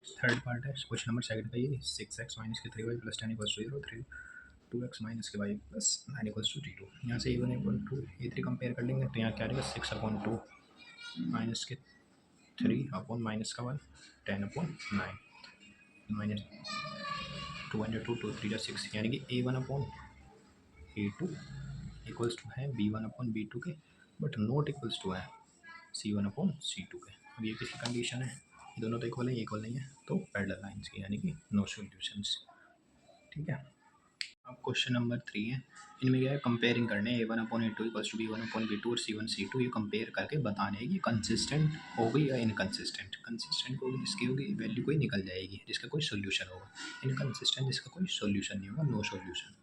Third part है question number second का, ये 6x माइनस के 3y plus 10 equals to 0, 2x minus के y प्लस 9 इक्वल्स टू 0। यहाँ से a1 equal to a3 compare कर लेंगे तो यहाँ क्या आएगा 6/2 माइनस के 3 अपॉन माइनस का 1 10/9 माइनस 2 6 यानी कि a1/a2 इक्वल्स टू है b1/b2 के, बट नॉट इक्वल्स टू है c1/c2 के। अब ये किसकी कंडीशन है, ये दोनों तो इक्वल है, इक्वल नहीं है, तो पैरेलल लाइंस की, यानी कि नो सॉल्यूशंस। ठीक है, अब क्वेश्चन नंबर 3 है, इनमें क्या है कंपेयरिंग करने, a1/a2 इक्वल्स टू b1/b2 और c1/c2, ये कंपेयर करके बताने है कि कंसिस्टेंट होगी या इनकंसिस्टेंट। कंसिस्टेंट होगी जिसकी होगी वैल्यू कोई निकल जाएगी, जिसका कोई सोल्यूशन होगा, इनकंसिस्टेंट जिसका कोई सोल्यूशन नहीं होगा, नो सोल्यूशन।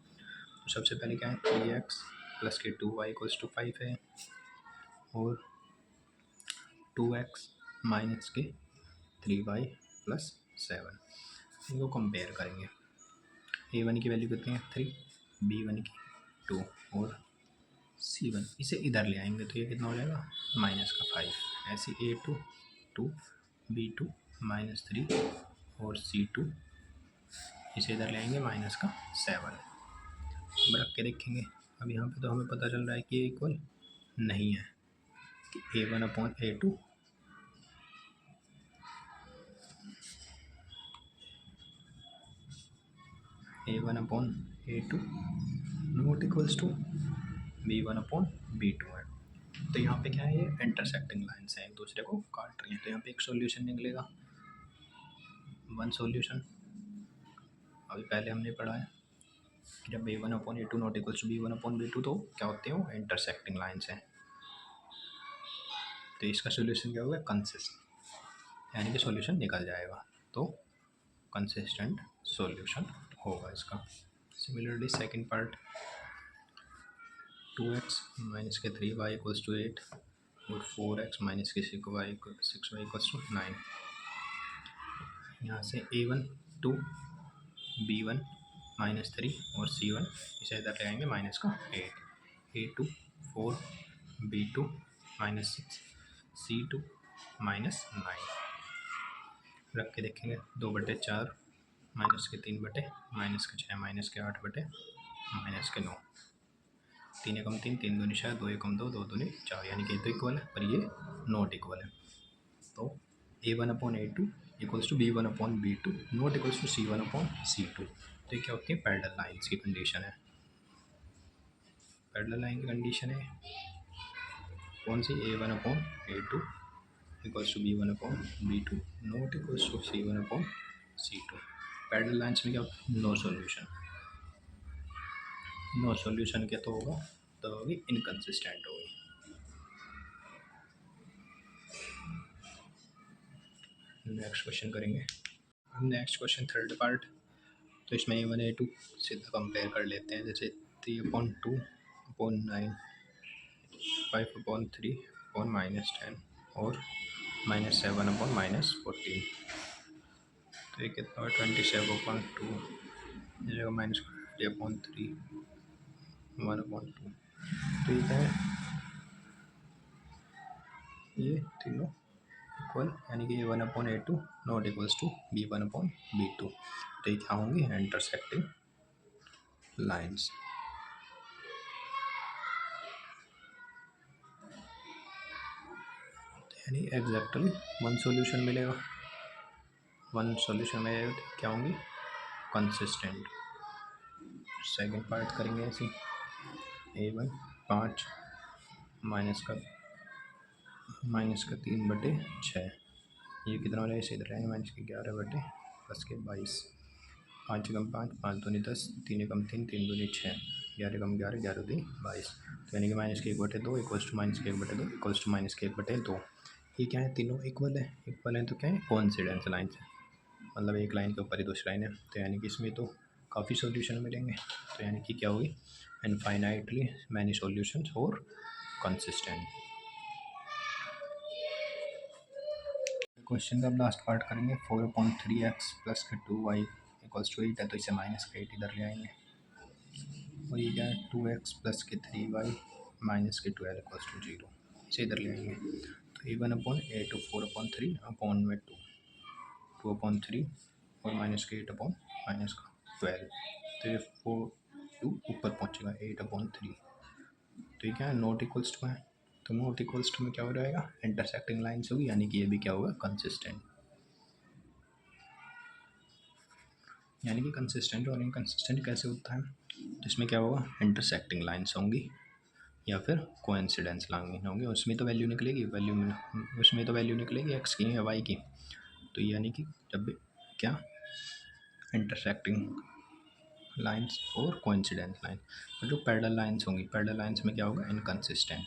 तो सबसे पहले क्या है 3x प्लस के 2y इक्वल्स टू 5 है, और 2x माइनस के 3y प्लस 7, इनको कंपेयर करेंगे। a1 की वैल्यू कितनी है 3, b1 की 2 और c1, इसे इधर ले आएंगे तो ये कितना हो जाएगा माइनस का 5। ऐसे a2 2, b2 माइनस 3 और c2, इसे इधर ले आएंगे माइनस का 7। अब रख के देखेंगे, अब यहाँ पे तो हमें पता चल रहा है कि ये इक्वल नहीं है, कि a1/a2 a1/a2 not equals to b1/b2 है। तो यहाँ पे क्या है, ये इंटरसेक्टिंग लाइन्स हैं, एक दूसरे को काट रही हैं, तो यहाँ पे एक सॉल्यूशन निकलेगा, वन सॉल्यूशन। अभी पहले हमने पढ़ा है कि जब a1/a2 not equals to b1/b2 तो क्या होते हैं, वो इंटरसेक्टिंग लाइन्स हैं। तो इसका सॉल्यूशन क्या होगा कंसिस्टेंट, यानी कि सॉल्यूशन निकल जाएगा, तो कंसिस्टेंट सॉल्यूशन होगा इसका। Similarly second part 2x minus के 3y इक्वल्स टू 8 और 4x माइनस के 6y इक्वल्स टू 9। यहाँ से a1 2, b1 माइनस 3 और c1, इसे इधर ले आएंगे माइनस का 8, a2 4, b2 minus 6, c2 minus 9। रख के देखेंगे 2/4 माइनस के 3 माइनस के 6 माइनस के 8 माइनस के 9, 3 एकम 3, 3 दूनी 6, 2 एकम 2, 2 दूनी 4, यानी कि ये तो इक्वल है पर ये नॉट इक्वल है। तो a1/a2 equals to b1/b2 not equals to c1/c2। तो ये क्या होती है पैरेलल लाइन्स की कंडीशन है। पैरेलल लाइन की कंडीशन है कौन सी, a1/a2 equals to b1/b2 not equals to c1/c2। Parallel lines में क्या नो सॉल्यूशन, नो सॉल्यूशन क्या तो होगा, तो होगी इनकंसिस्टेंट होगी। नेक्स्ट क्वेश्चन करेंगे हम, नेक्स्ट क्वेश्चन थर्ड पार्ट। तो इसमें a1/a2 सीधा कंपेयर कर लेते हैं, जैसे 3/2/9 5/3/-10 और -7/-14। तो ये कितना है 27/2 -50/3 1/2। तो ये क्या है, ये तीनों इक्वल, यानी कि a1/a2 not equals to b1/b2। तो ये क्या होंगी इंटरसेक्टिंग लाइन्स। यानी एग्जैक्टली वन सॉल्यूशन मिलेगा, वन सॉल्यूशन मिलेगा तो क्या होंगी कंसिस्टेंट। सेकंड पार्ट करेंगे ऐसे a1 5 -3/6, ये कितना हो जाएगा, इसे इधर आएंगे -11/+22, 5 एकम 5, 5 दूनी 10, 3 एकम 3, 3 दूनी 6, 11 एकम 11, 11 दूनी 22। तो यानी कि -1/2 इक्वल्स टू -1/2 इक्वल्स टू -1/2। ये क्या है, तीनों इक्वल है, इक्वल है तो क्या है कोइंसिडेंस लाइन है, मतलब एक लाइन के ऊपर ही दूसरी लाइन है। तो यानी कि इसमें तो काफ़ी सॉल्यूशन मिलेंगे, तो यानी कि क्या होगी इनफाइनाइटली मैनी सॉल्यूशंस और कंसिस्टेंट। क्वेश्चन का अब लास्ट पार्ट करेंगे 4/3x प्लस के 2y इक्वल्स टू 8 है, तो इसे माइनस का 8 इधर ले आएंगे, और ये क्या है 2x प्लस के 3y माइनस के 12 इक्वल्स टू 0, इसे इधर ले आएंगे। तो a1/a2 4/3 अपॉन में 2, 2/3 और -8/-12, तो ये 4 ऊपर पहुँचेगा 8/3, तो ये क्या है, नॉट इक्वल्स टू है, तो नॉट इक्वल्स टू में क्या हो जाएगा, इंटरसेक्टिंग लाइन्स होगी, यानी कि ये भी क्या होगा, कंसिस्टेंट, यानी कि कंसिस्टेंट। और इनकंसिस्टेंट कैसे होता है, तो इसमें क्या होगा, इंटरसेक्टिंग लाइन्स होंगी या फिर कोइंसिडेंस लाइन होंगी, उसमें तो वैल्यू निकलेगी, उसमें तो वैल्यू निकलेगी एक्स की या वाई की, तो यानी कि जब भी क्या, इंटरसेक्टिंग लाइन्स और कोइंसिडेंस लाइन, तो जो पैरेलल लाइन्स होंगी, पैरेलल लाइन्स में क्या होगा, इनकंसिस्टेंट,